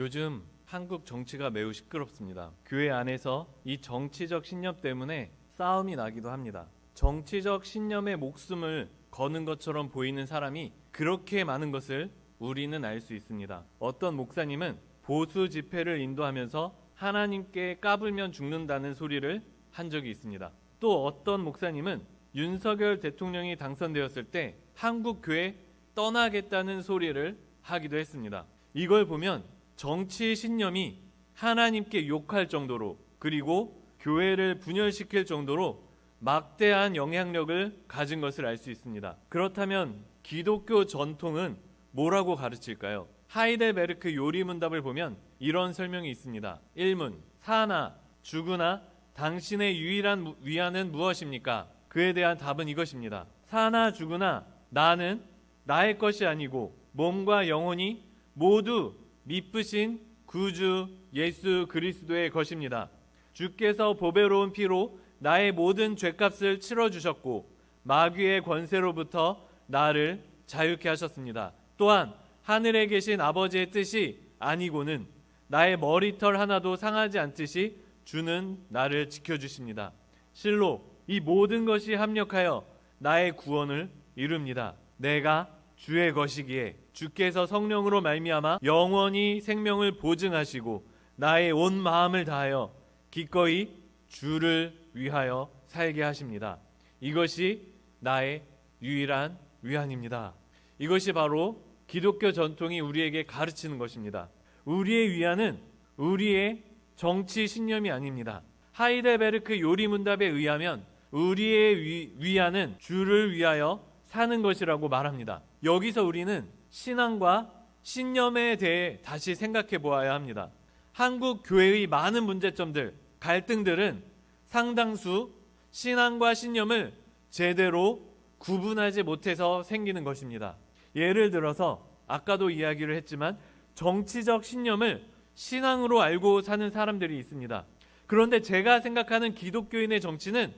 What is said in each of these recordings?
요즘 한국 정치가 매우 시끄럽습니다. 교회 안에서 이 정치적 신념 때문에 싸움이 나기도 합니다. 정치적 신념에 목숨을 거는 것처럼 보이는 사람이 그렇게 많은 것을 우리는 알 수 있습니다. 어떤 목사님은 보수 집회를 인도하면서 하나님께 까불면 죽는다는 소리를 한 적이 있습니다. 또 어떤 목사님은 윤석열 대통령이 당선되었을 때 한국 교회 떠나겠다는 소리를 하기도 했습니다. 이걸 보면 정치 신념이 하나님께 욕할 정도로, 그리고 교회를 분열시킬 정도로 막대한 영향력을 가진 것을 알 수 있습니다. 그렇다면 기독교 전통은 뭐라고 가르칠까요? 하이델베르크 요리문답을 보면 이런 설명이 있습니다. 1문, 사나 죽으나 당신의 유일한 위안은 무엇입니까? 그에 대한 답은 이것입니다. 사나 죽으나 나는 나의 것이 아니고 몸과 영혼이 모두 미쁘신 구주 예수 그리스도의 것입니다. 주께서 보배로운 피로 나의 모든 죄값을 치러주셨고 마귀의 권세로부터 나를 자유케 하셨습니다. 또한 하늘에 계신 아버지의 뜻이 아니고는 나의 머리털 하나도 상하지 않듯이 주는 나를 지켜주십니다. 실로 이 모든 것이 합력하여 나의 구원을 이룹니다. 내가 주의 것이기에 주께서 성령으로 말미암아 영원히 생명을 보증하시고 나의 온 마음을 다하여 기꺼이 주를 위하여 살게 하십니다. 이것이 나의 유일한 위안입니다. 이것이 바로 기독교 전통이 우리에게 가르치는 것입니다. 우리의 위안은 우리의 정치 신념이 아닙니다. 하이델베르크 요리문답에 의하면 우리의 위안은 주를 위하여 사는 것이라고 말합니다. 여기서 우리는 신앙과 신념에 대해 다시 생각해 보아야 합니다. 한국 교회의 많은 문제점들, 갈등들은 상당수 신앙과 신념을 제대로 구분하지 못해서 생기는 것입니다. 예를 들어서 아까도 이야기를 했지만 정치적 신념을 신앙으로 알고 사는 사람들이 있습니다. 그런데 제가 생각하는 기독교인의 정치는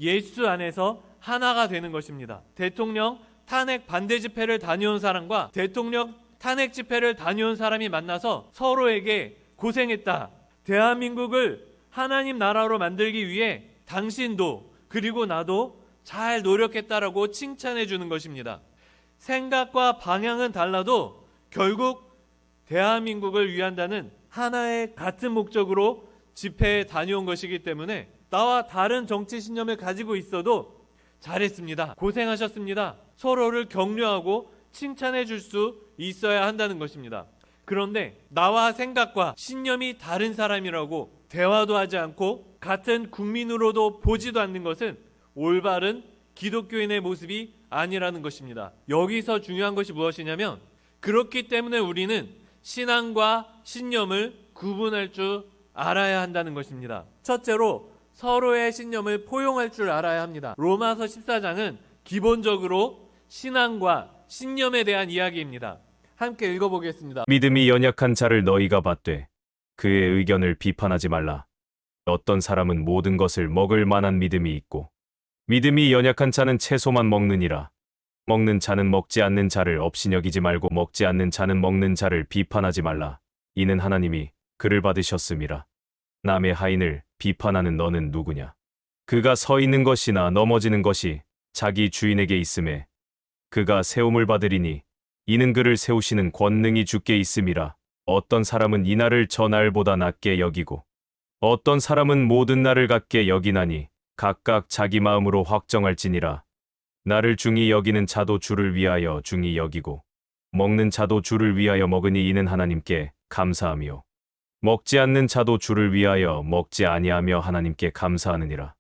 예수 안에서 하나가 되는 것입니다. 대통령 탄핵 반대 집회를 다녀온 사람과 대통령 탄핵 집회를 다녀온 사람이 만나서 서로에게 고생했다, 대한민국을 하나님 나라로 만들기 위해 당신도 그리고 나도 잘 노력했다라고 칭찬해 주는 것입니다. 생각과 방향은 달라도 결국 대한민국을 위한다는 하나의 같은 목적으로 집회에 다녀온 것이기 때문에 나와 다른 정치 신념을 가지고 있어도 잘했습니다, 고생하셨습니다, 서로를 격려하고 칭찬해 줄 수 있어야 한다는 것입니다. 그런데 나와 생각과 신념이 다른 사람이라고 대화도 하지 않고 같은 국민으로도 보지도 않는 것은 올바른 기독교인의 모습이 아니라는 것입니다. 여기서 중요한 것이 무엇이냐면 그렇기 때문에 우리는 신앙과 신념을 구분할 줄 알아야 한다는 것입니다. 첫째로 서로의 신념을 포용할 줄 알아야 합니다. 로마서 14장은 기본적으로 신앙과 신념에 대한 이야기입니다. 함께 읽어보겠습니다. 믿음이 연약한 자를 너희가 받되 그의 의견을 비판하지 말라. 어떤 사람은 모든 것을 먹을 만한 믿음이 있고 믿음이 연약한 자는 채소만 먹느니라. 먹는 자는 먹지 않는 자를 업신여기지 말고 먹지 않는 자는 먹는 자를 비판하지 말라. 이는 하나님이 그를 받으셨음이라. 남의 하인을 비판하는 너는 누구냐? 그가 서 있는 것이나 넘어지는 것이 자기 주인에게 있음에 그가 세움을 받으리니 이는 그를 세우시는 권능이 주께 있음이라. 어떤 사람은 이 날을 저 날보다 낮게 여기고 어떤 사람은 모든 날을 같게 여기나니 각각 자기 마음으로 확정할지니라. 나를 중히 여기는 자도 주를 위하여 중히 여기고 먹는 자도 주를 위하여 먹으니 이는 하나님께 감사하며 먹지 않는 자도 주를 위하여 먹지 아니하며 하나님께 감사하느니라.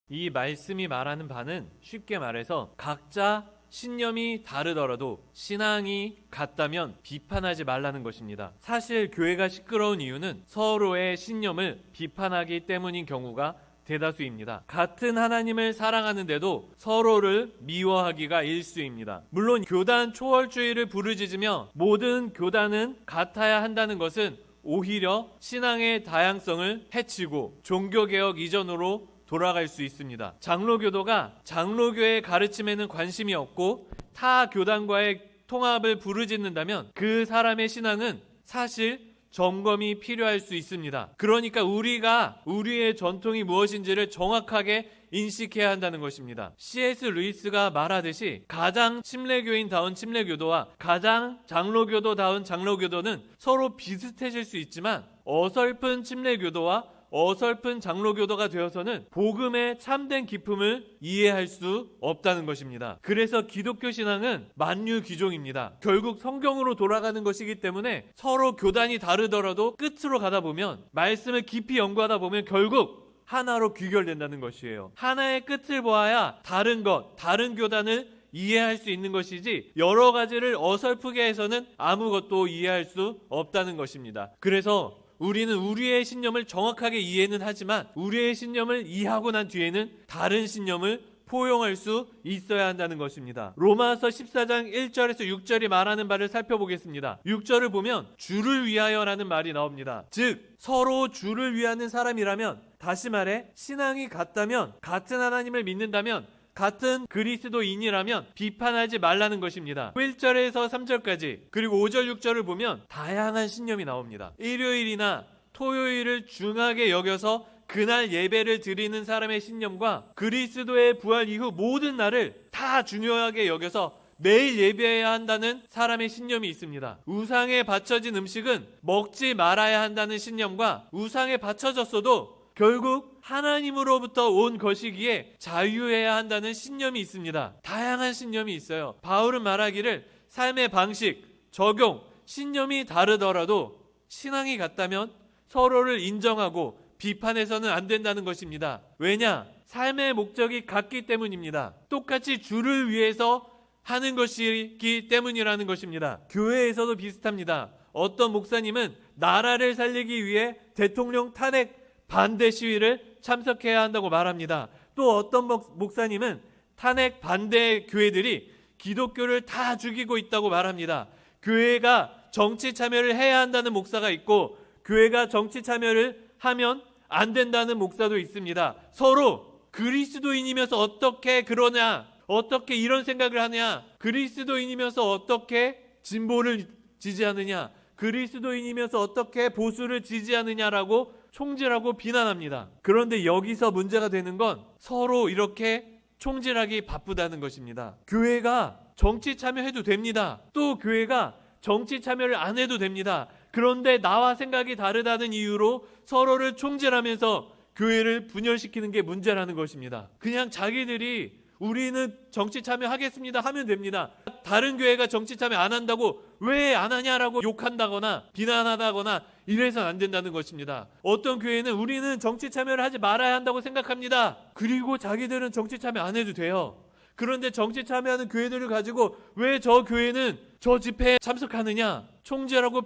이 말씀이 말하는 바는 쉽게 말해서 각자 신념이 다르더라도 신앙이 같다면 비판하지 말라는 것입니다. 사실 교회가 시끄러운 이유는 서로의 신념을 비판하기 때문인 경우가 대다수입니다. 같은 하나님을 사랑하는데도 서로를 미워하기가 일수입니다. 물론 교단 초월주의를 부르짖으며 모든 교단은 같아야 한다는 것은 오히려 신앙의 다양성을 해치고 종교개혁 이전으로 돌아갈 수 있습니다. 장로교도가 장로교의 가르침에는 관심이 없고 타 교단과의 통합을 부르짖는다면 그 사람의 신앙은 사실 점검이 필요할 수 있습니다. 그러니까 우리가 우리의 전통이 무엇인지를 정확하게 인식해야 한다는 것입니다. C.S. 루이스가 말하듯이 가장 침례교인다운 침례교도와 가장 장로교도다운 장로교도는 서로 비슷해질 수 있지만 어설픈 침례교도와 어설픈 장로교도가 되어서는 복음의 참된 기품을 이해할 수 없다는 것입니다. 그래서 기독교 신앙은 만유기종입니다. 결국 성경으로 돌아가는 것이기 때문에 서로 교단이 다르더라도 끝으로 가다 보면, 말씀을 깊이 연구하다 보면 결국 하나로 귀결된다는 것이에요. 하나의 끝을 보아야 다른 것, 다른 교단을 이해할 수 있는 것이지 여러 가지를 어설프게 해서는 아무것도 이해할 수 없다는 것입니다. 그래서 우리는 우리의 신념을 정확하게 이해는 하지만 우리의 신념을 이해하고 난 뒤에는 다른 신념을 포용할 수 있어야 한다는 것입니다. 로마서 14장 1절에서 6절이 말하는 바를 살펴보겠습니다. 6절을 보면 주를 위하여라는 말이 나옵니다. 즉 서로 주를 위하는 사람이라면, 다시 말해 신앙이 같다면, 같은 하나님을 믿는다면, 같은 그리스도인이라면 비판하지 말라는 것입니다. 1절에서 3절까지 그리고 5절 6절을 보면 다양한 신념이 나옵니다. 일요일이나 토요일을 중하게 여겨서 그날 예배를 드리는 사람의 신념과 그리스도의 부활 이후 모든 날을 다 중요하게 여겨서 매일 예배해야 한다는 사람의 신념이 있습니다. 우상에 바쳐진 음식은 먹지 말아야 한다는 신념과 우상에 바쳐졌어도 결국 하나님으로부터 온 것이기에 자유해야 한다는 신념이 있습니다. 다양한 신념이 있어요. 바울은 말하기를 삶의 방식, 적용, 신념이 다르더라도 신앙이 같다면 서로를 인정하고 비판해서는 안 된다는 것입니다. 왜냐? 삶의 목적이 같기 때문입니다. 똑같이 주를 위해서 하는 것이기 때문이라는 것입니다. 교회에서도 비슷합니다. 어떤 목사님은 나라를 살리기 위해 대통령 탄핵 반대 시위를 참석해야 한다고 말합니다. 또 어떤 목사님은 탄핵 반대 교회들이 기독교를 다 죽이고 있다고 말합니다. 교회가 정치 참여를 해야 한다는 목사가 있고 교회가 정치 참여를 하면 안 된다는 목사도 있습니다. 서로 그리스도인이면서 어떻게 그러냐, 어떻게 이런 생각을 하냐, 그리스도인이면서 어떻게 진보를 지지하느냐, 그리스도인이면서 어떻게 보수를 지지하느냐라고 총질하고 비난합니다. 그런데 여기서 문제가 되는 건 서로 이렇게 총질하기 바쁘다는 것입니다. 교회가 정치 참여해도 됩니다. 또 교회가 정치 참여를 안 해도 됩니다. 그런데 나와 생각이 다르다는 이유로 서로를 총질하면서 교회를 분열시키는 게 문제라는 것입니다. 그냥 자기들이 우리는 정치 참여하겠습니다 하면 됩니다. 다른 교회가 정치 참여 안 한다고 왜 안 하냐라고 욕한다거나 비난하다거나 이래서는 안 된다는 것입니다. 어떤 교회는 우리는 정치 참여를 하지 말아야 한다고 생각합니다. 그리고 자기들은 정치 참여 안 해도 돼요. 그런데 정치 참여하는 교회들을 가지고 왜 저 교회는 저 집회에 참석하느냐, 총질하고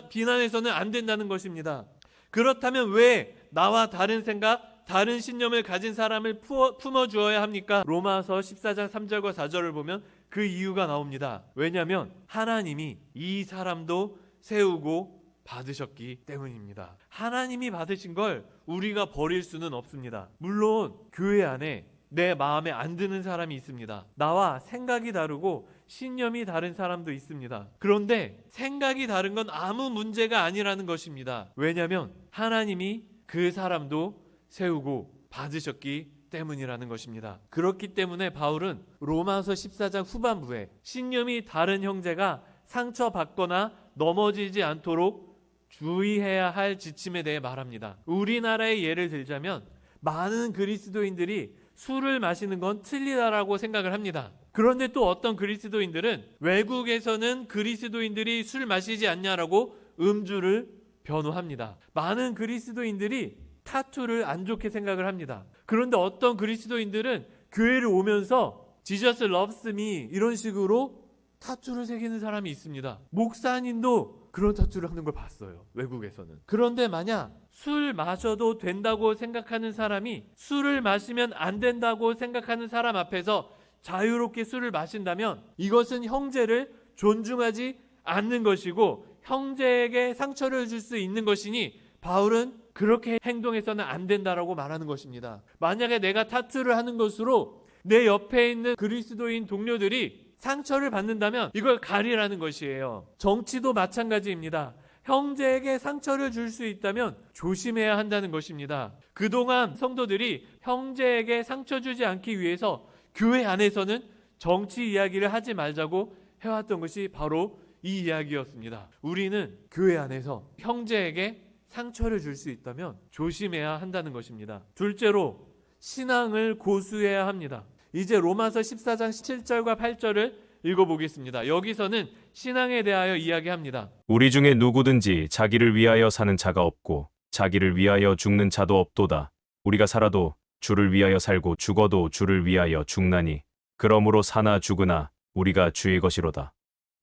비난해서는 안 된다는 것입니다. 그렇다면 왜 나와 다른 생각, 다른 신념을 가진 사람을 품어주어야 합니까? 로마서 14장 3절과 4절을 보면 그 이유가 나옵니다. 왜냐하면 하나님이 이 사람도 세우고 받으셨기 때문입니다. 하나님이 받으신 걸 우리가 버릴 수는 없습니다. 물론 교회 안에 내 마음에 안 드는 사람이 있습니다. 나와 생각이 다르고 신념이 다른 사람도 있습니다. 그런데 생각이 다른 건 아무 문제가 아니라는 것입니다. 왜냐하면 하나님이 그 사람도 세우고 받으셨기 때문이라는 것입니다. 그렇기 때문에 바울은 로마서 14장 후반부에 신념이 다른 형제가 상처받거나 넘어지지 않도록 주의해야 할 지침에 대해 말합니다. 우리나라의 예를 들자면 많은 그리스도인들이 술을 마시는 건 틀리다라고 생각을 합니다. 그런데 또 어떤 그리스도인들은 외국에서는 그리스도인들이 술 마시지 않냐라고 음주를 변호합니다. 많은 그리스도인들이 타투를 안 좋게 생각을 합니다. 그런데 어떤 그리스도인들은 교회를 오면서 Jesus loves me 이런 식으로 타투를 새기는 사람이 있습니다. 목사님도 그런 타투를 하는 걸 봤어요. 외국에서는. 그런데 만약 술 마셔도 된다고 생각하는 사람이 술을 마시면 안 된다고 생각하는 사람 앞에서 자유롭게 술을 마신다면 이것은 형제를 존중하지 않는 것이고 형제에게 상처를 줄 수 있는 것이니 바울은 그렇게 행동해서는 안 된다라고 말하는 것입니다. 만약에 내가 타투를 하는 것으로 내 옆에 있는 그리스도인 동료들이 상처를 받는다면 이걸 가리라는 것이에요. 정치도 마찬가지입니다. 형제에게 상처를 줄 수 있다면 조심해야 한다는 것입니다. 그동안 성도들이 형제에게 상처 주지 않기 위해서 교회 안에서는 정치 이야기를 하지 말자고 해왔던 것이 바로 이 이야기였습니다. 우리는 교회 안에서 형제에게 상처를 줄 수 있다면 조심해야 한다는 것입니다. 둘째로 신앙을 고수해야 합니다. 이제 로마서 14장 17절과 8절을 읽어보겠습니다. 여기서는 신앙에 대하여 이야기합니다. 우리 중에 누구든지 자기를 위하여 사는 자가 없고 자기를 위하여 죽는 자도 없도다. 우리가 살아도 주를 위하여 살고 죽어도 주를 위하여 죽나니 그러므로 사나 죽으나 우리가 주의 것이로다.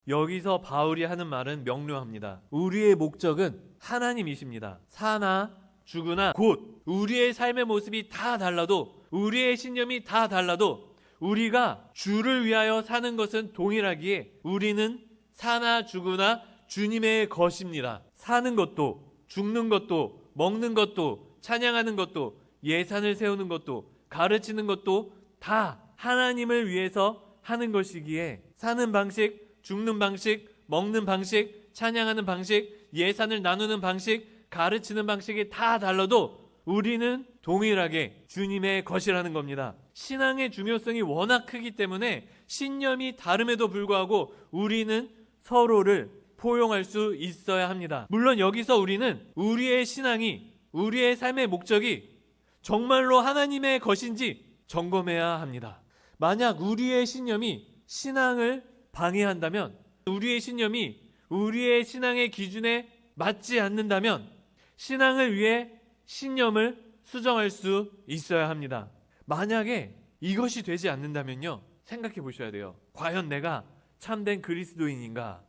여기서 바울이 하는 말은 명료합니다. 우리의 목적은 하나님이십니다. 사나 죽으나 곧 우리의 삶의 모습이 다 달라도 우리의 신념이 다 달라도 우리가 주를 위하여 사는 것은 동일하기에 우리는 사나 죽으나 주님의 것입니다. 사는 것도 죽는 것도 먹는 것도 찬양하는 것도 예산을 세우는 것도 가르치는 것도 다 하나님을 위해서 하는 것이기에 사는 방식, 죽는 방식, 먹는 방식, 찬양하는 방식, 예산을 나누는 방식, 가르치는 방식이 다 달라도 우리는 동일하게 주님의 것이라는 겁니다. 신앙의 중요성이 워낙 크기 때문에 신념이 다름에도 불구하고 우리는 서로를 포용할 수 있어야 합니다. 물론 여기서 우리는 우리의 신앙이, 우리의 삶의 목적이 정말로 하나님의 것인지 점검해야 합니다. 만약 우리의 신념이 신앙을 방해한다면, 우리의 신념이 우리의 신앙의 기준에 맞지 않는다면 신앙을 위해 신념을 수정할 수 있어야 합니다. 만약에 이것이 되지 않는다면요, 생각해 보셔야 돼요. 과연 내가 참된 그리스도인인가?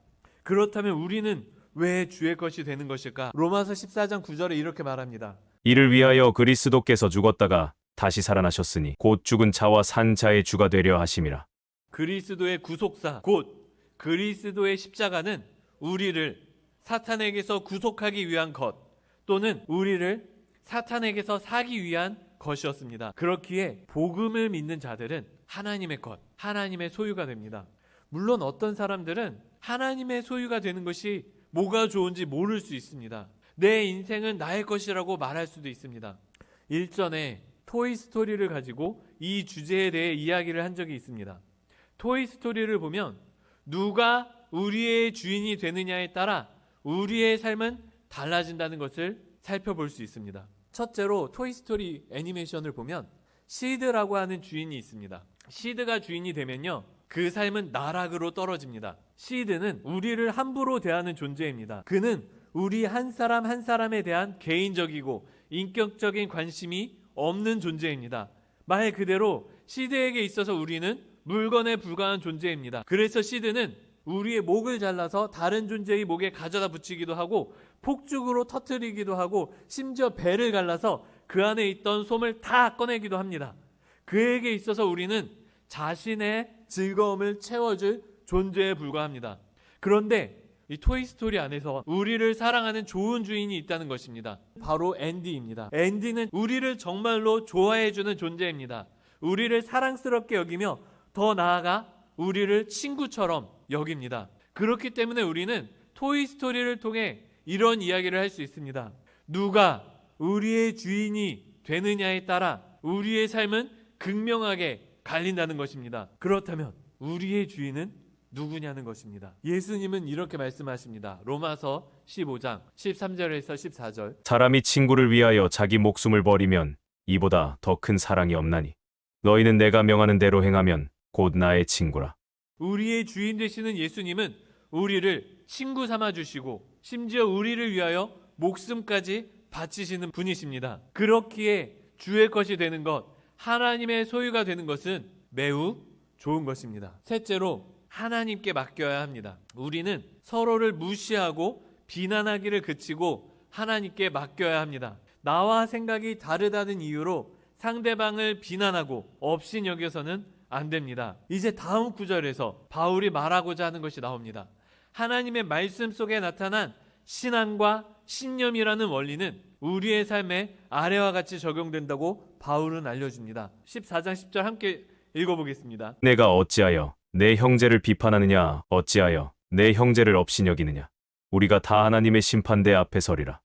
그렇다면 우리는 왜 주의 것이 되는 것일까? 로마서 14장 9절에 이렇게 말합니다. 이를 위하여 그리스도께서 죽었다가 다시 살아나셨으니 곧 죽은 자와 산 자의 주가 되려 하심이라. 그리스도의 구속사, 곧 그리스도의 십자가는 우리를 사탄에게서 구속하기 위한 것, 또는 우리를 사탄에게서 사기 위한 것이었습니다. 그렇기에 복음을 믿는 자들은 하나님의 것, 하나님의 소유가 됩니다. 물론 어떤 사람들은 하나님의 소유가 되는 것이 뭐가 좋은지 모를 수 있습니다. 내 인생은 나의 것이라고 말할 수도 있습니다. 일전에 토이스토리를 가지고 이 주제에 대해 이야기를 한 적이 있습니다. 토이스토리를 보면 누가 우리의 주인이 되느냐에 따라 우리의 삶은 달라진다는 것을 살펴볼 수 있습니다. 첫째로 토이스토리 애니메이션을 보면 시드라고 하는 주인이 있습니다. 시드가 주인이 되면요, 그 삶은 나락으로 떨어집니다. 시드는 우리를 함부로 대하는 존재입니다. 그는 우리 한 사람 한 사람에 대한 개인적이고 인격적인 관심이 없는 존재입니다. 말 그대로 시드에게 있어서 우리는 물건에 불과한 존재입니다. 그래서 시드는 우리의 목을 잘라서 다른 존재의 목에 가져다 붙이기도 하고 폭죽으로 터뜨리기도 하고 심지어 배를 갈라서 그 안에 있던 솜을 다 꺼내기도 합니다. 그에게 있어서 우리는 자신의 즐거움을 채워줄 존재에 불과합니다. 그런데 이 토이스토리 안에서 우리를 사랑하는 좋은 주인이 있다는 것입니다. 바로 앤디입니다. 앤디는 우리를 정말로 좋아해주는 존재입니다. 우리를 사랑스럽게 여기며 더 나아가 우리를 친구처럼 여깁니다. 그렇기 때문에 우리는 토이스토리를 통해 이런 이야기를 할 수 있습니다. 누가 우리의 주인이 되느냐에 따라 우리의 삶은 극명하게 갈린다는 것입니다. 그렇다면 우리의 주인은 누구냐는 것입니다. 예수님은 이렇게 말씀하십니다. 로마서 15장 13절에서 14절. 사람이 친구를 위하여 자기 목숨을 버리면 이보다 더 큰 사랑이 없나니 너희는 내가 명하는 대로 행하면 곧 나의 친구라. 우리의 주인 되시는 예수님은 우리를 친구 삼아 주시고 심지어 우리를 위하여 목숨까지 바치시는 분이십니다. 그렇기에 주의 것이 되는 것, 하나님의 소유가 되는 것은 매우 좋은 것입니다. 셋째로 하나님께 맡겨야 합니다. 우리는 서로를 무시하고 비난하기를 그치고 하나님께 맡겨야 합니다. 나와 생각이 다르다는 이유로 상대방을 비난하고 업신여겨서는 안 됩니다. 이제 다음 구절에서 바울이 말하고자 하는 것이 나옵니다. 하나님의 말씀 속에 나타난 신앙과 신념이라는 원리는 우리의 삶에 아래와 같이 적용된다고 바울은 알려줍니다. 14장 10절 함께 읽어보겠습니다. 내가 어찌하여 내 형제를 비판하느냐, 어찌하여 내 형제를 업신여기느냐. 우리가 다 하나님의 심판대 앞에 서리라.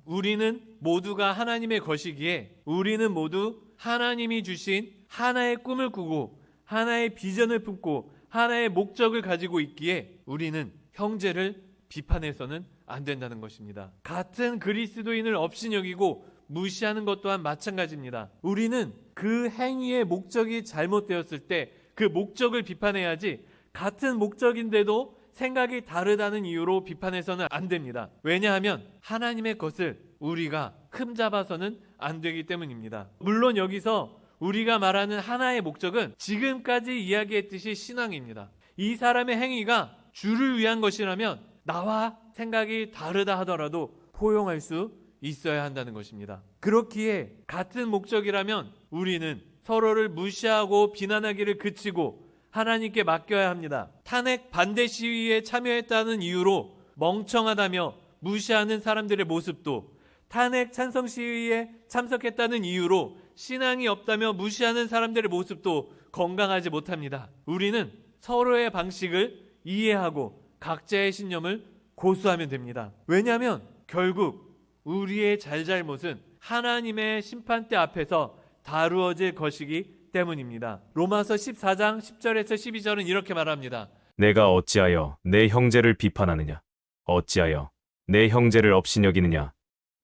우리는 모두가 하나님의 것이기에 우리는 모두 하나님이 주신 하나의 꿈을 꾸고 하나의 비전을 품고 하나의 목적을 가지고 있기에 우리는 형제를 비판해서는 안 된다는 것입니다. 같은 그리스도인을 업신여기고 무시하는 것 또한 마찬가지입니다. 우리는 그 행위의 목적이 잘못되었을 때 그 목적을 비판해야지 같은 목적인데도 생각이 다르다는 이유로 비판해서는 안 됩니다. 왜냐하면 하나님의 것을 우리가 흠잡아서는 안 되기 때문입니다. 물론 여기서 우리가 말하는 하나의 목적은 지금까지 이야기했듯이 신앙입니다. 이 사람의 행위가 주를 위한 것이라면 나와 생각이 다르다 하더라도 포용할 수 있어야 한다는 것입니다. 그렇기에 같은 목적이라면 우리는 서로를 무시하고 비난하기를 그치고 하나님께 맡겨야 합니다. 탄핵 반대 시위에 참여했다는 이유로 멍청하다며 무시하는 사람들의 모습도 탄핵 찬성 시위에 참석했다는 이유로 신앙이 없다며 무시하는 사람들의 모습도 건강하지 못합니다. 우리는 서로의 방식을 이해하고 각자의 신념을 고수하면 됩니다. 왜냐하면 결국 우리의 잘잘못은 하나님의 심판대 앞에서 다루어질 것이기 때문입니다. 로마서 14장 10절에서 12절은 이렇게 말합니다. 내가 어찌하여 내 형제를 비판하느냐? 어찌하여 내 형제를 업신여기느냐?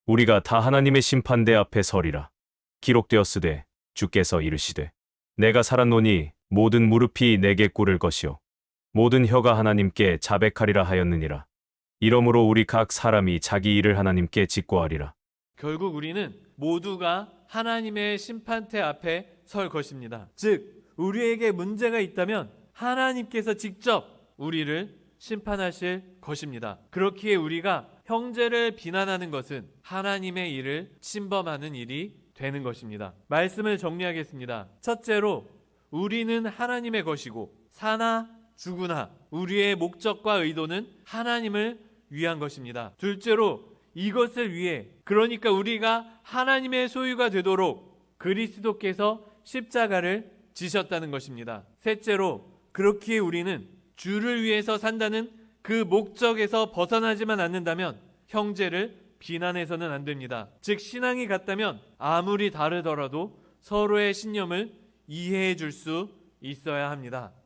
우리가 다 하나님의 심판대 앞에 서리라. 기록되었으되 주께서 이르시되 내가 살았노니 모든 무릎이 내게 꿇을 것이요 모든 혀가 하나님께 자백하리라 하였느니라. 이러므로 우리 각 사람이 자기 일을 하나님께 직고하리라. 결국 우리는 모두가 하나님의 심판대 앞에 설 것입니다. 즉 우리에게 문제가 있다면 하나님께서 직접 우리를 심판하실 것입니다. 그렇기에 우리가 형제를 비난하는 것은 하나님의 일을 침범하는 일이 되는 것입니다. 말씀을 정리하겠습니다. 첫째로 우리는 하나님의 것이고 사나 죽으나 우리의 목적과 의도는 하나님을 위한 것입니다. 둘째로 이것을 위해 그러니까 우리가 하나님의 소유가 되도록 그리스도께서 십자가를 지셨다는 것입니다. 셋째로 그렇기에 우리는 주를 위해서 산다는 그 목적에서 벗어나지만 않는다면 형제를 비난해서는 안 됩니다. 즉 신앙이 같다면 아무리 다르더라도 서로의 신념을 이해해 줄 수 있어야 합니다.